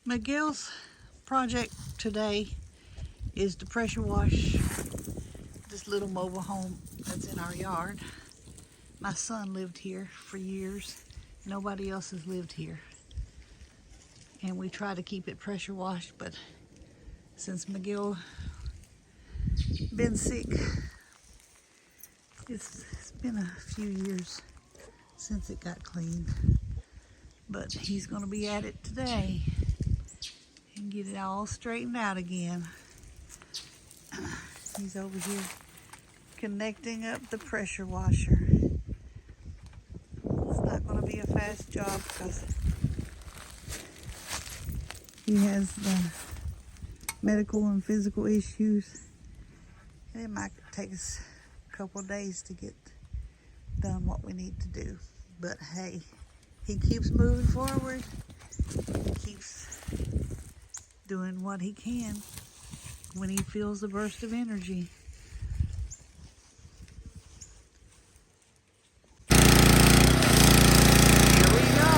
Miguel's project today is to pressure wash this little mobile home that's in our yard. My son lived here for years. Nobody else has lived here. And we try to keep it pressure washed, but since Miguel been sick, it's been a few years since it got cleaned. But he's gonna be at it today and get it all straightened out again. He's over here connecting up the pressure washer. It's not going to be a fast job because he has the medical and physical issues, and it might take us a couple of days to get done what we need to do. But hey, he keeps moving forward. He keeps doing what he can when he feels a burst of energy. Here we go.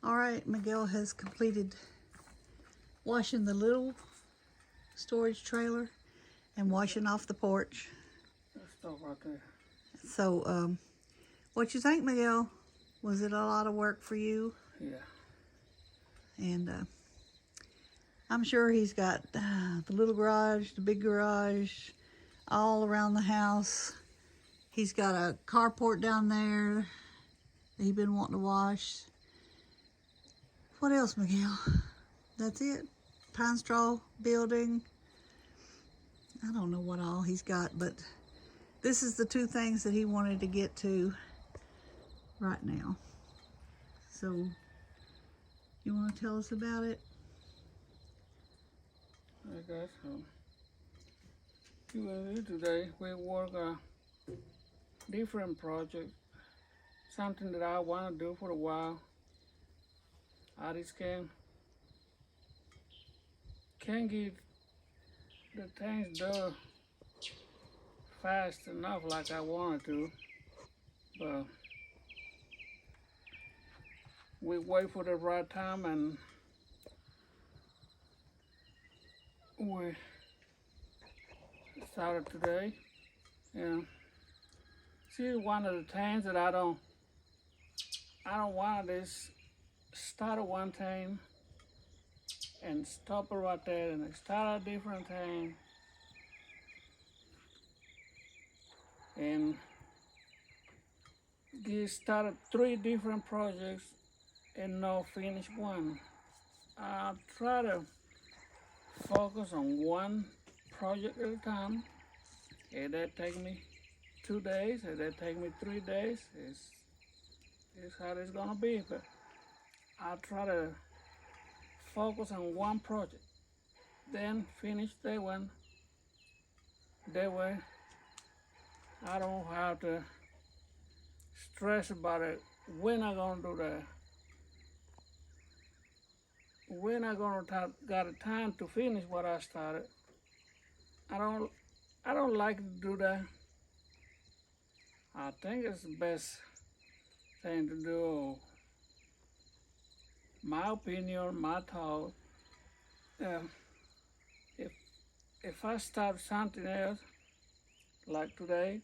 All right, Miguel has completed washing the little storage trailer and washing off the porch. That stuff right there. So, what you think, Miguel? Was it a lot of work for you? Yeah. And I'm sure he's got the little garage, the big garage, all around the house. He's got a carport down there that he's been wanting to wash. What else, Miguel? That's it? Pine straw building. I don't know what all he's got, but this is the two things that he wanted to get to right now. So, you want to tell us about it? I guess so. Today we work a different project, something that I want to do for a while. I just can't get the things done fast enough like I wanted to, but we wait for the right time and we started today. And see, one of the things that I don't want is start at one thing and stop it right there and start a different thing and get started 3 different projects and not finish one. I try to focus on one project at a time. If that take me 2 days, if that take me 3 days, it's how it's gonna be. But I try to focus on one project, then finish that one. That way, I don't have to stress about it. When I gonna do that? When I gonna got a time to finish what I started? I don't like to do that. I think it's the best thing to do. My opinion, my thought. Uh, if if I start something else like today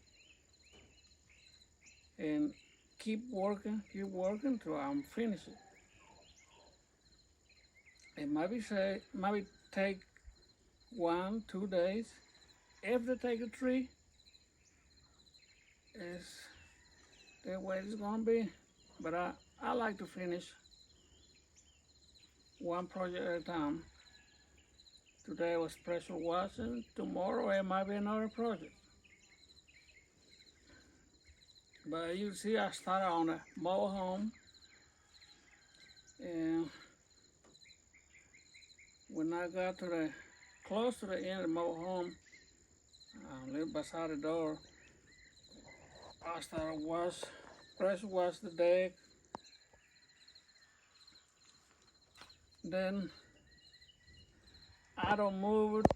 and keep working till I'm finished it. It might take 1, 2 days. If they take a 3, is the way it's gonna be. But I like to finish one project at a time. Today was pressure washing. Tomorrow it might be another project. But you see, I started on a mobile home, and when I got to the close to the end of the mobile home, I live beside the door. I started pressure wash the deck. Then I don't move it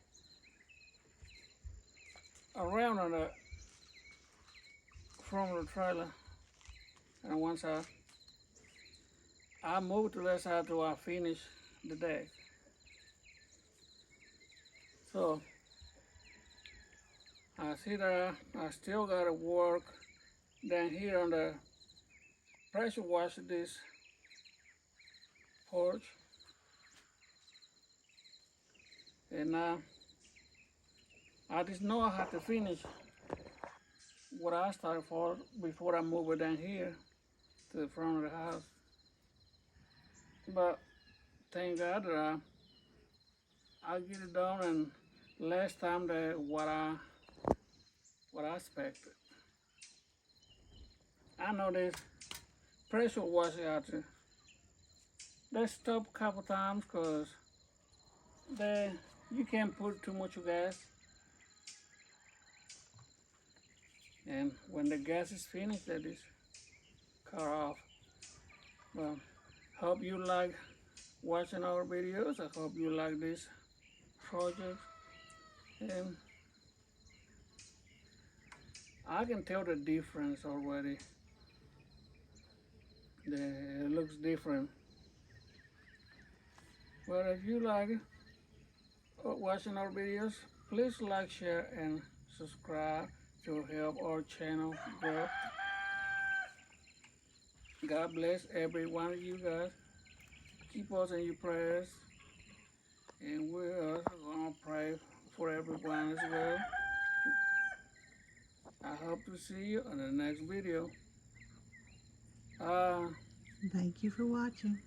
around on the front of the trailer. And once I move to that side till I finish the deck. So I see that I still gotta work down here on the pressure wash this porch. And I just know I have to finish what I started for before I move it down here to the front of the house. But thank God that I get it done and less time than what I expected. I know this pressure washer out there. They stop a couple times because you can't put too much gas. And when the gas is finished, that is cut off. Well, hope you like watching our videos. I hope you like this project. And I can tell the difference already. It looks different But if you like watching our videos, please like, share, and subscribe to help our channel grow. God bless every one of you guys. Keep us in your prayers. And we're also going to pray for everyone as well. I hope to see you on the next video. Thank you for watching.